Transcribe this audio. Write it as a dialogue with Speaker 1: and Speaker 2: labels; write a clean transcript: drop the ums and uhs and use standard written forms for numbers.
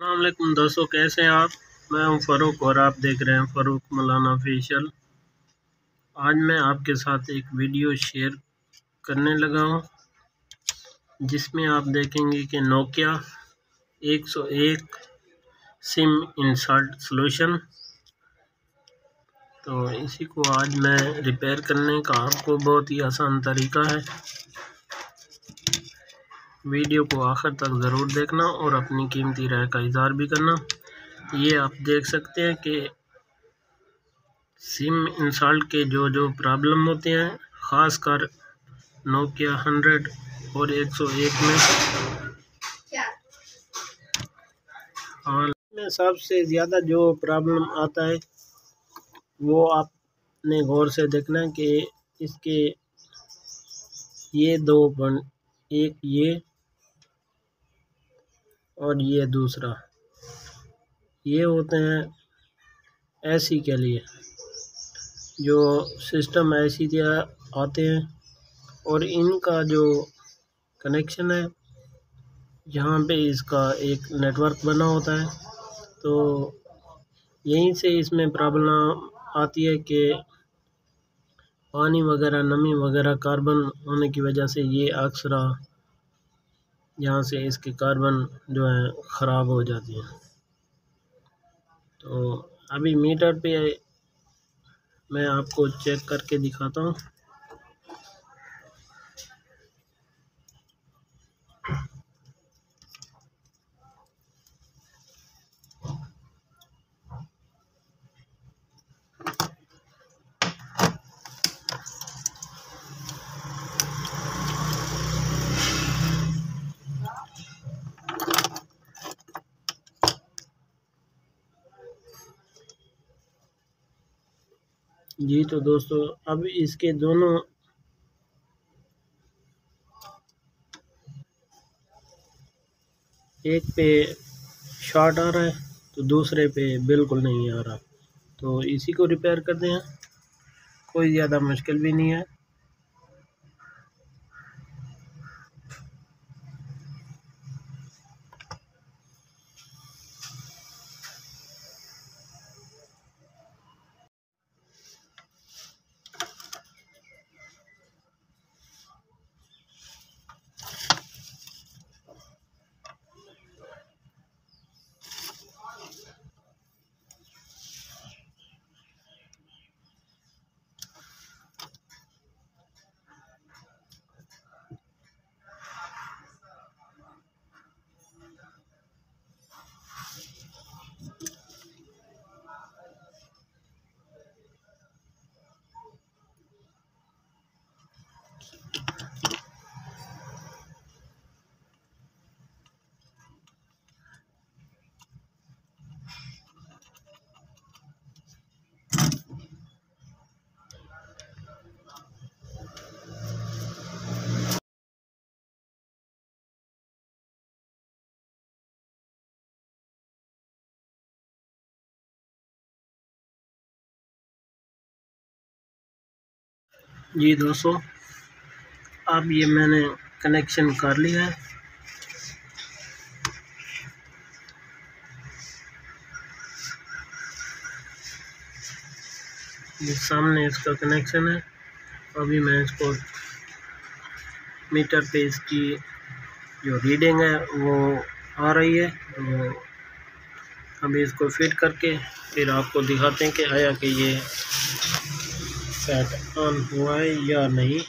Speaker 1: अस्सलाम वालेकुम दोस्तों, कैसे हैं आप। मैं हूं फ़ारूक और आप देख रहे हैं फ़ारूक मौलाना ऑफिशियल। आज मैं आपके साथ एक वीडियो शेयर करने लगा हूं जिसमें आप देखेंगे कि नोकिया 101 सिम इंसर्ट सॉल्यूशन। तो इसी को आज मैं रिपेयर करने का आपको बहुत ही आसान तरीका है। वीडियो को आखिर तक ज़रूर देखना और अपनी कीमती राय का इज़हार भी करना। ये आप देख सकते हैं कि सिम इंस्टॉल के जो प्रॉब्लम होते हैं, ख़ासकर नोकिया 100 और 101 में, हाल में सबसे ज़्यादा जो प्रॉब्लम आता है वो आपने गौर से देखना है कि इसके ये दो बन, एक ये और ये दूसरा, ये होते हैं ऐसी के लिए जो सिस्टम ऐसी आते हैं और इनका जो कनेक्शन है यहाँ पे इसका एक नेटवर्क बना होता है। तो यहीं से इसमें प्रॉब्लम आती है कि पानी वगैरह, नमी वगैरह, कार्बन होने की वजह से ये अक्सर यहाँ से इसके कार्बन जो है ख़राब हो जाती हैं। तो अभी मीटर पे मैं आपको चेक करके दिखाता हूँ। जी तो दोस्तों, अब इसके दोनों एक पे शॉर्ट आ रहा है तो दूसरे पे बिल्कुल नहीं आ रहा। तो इसी को रिपेयर करते हैं, कोई ज़्यादा मुश्किल भी नहीं है। जी दोस्तों, अब ये मैंने कनेक्शन कर लिया है। ये सामने इसका कनेक्शन है। अभी मैं इसको मीटर पे इसकी जो रीडिंग है वो आ रही है, तो अभी इसको फिट करके फिर आपको दिखाते हैं कि आया कि ये सेट ऑन हुआ है या नहीं।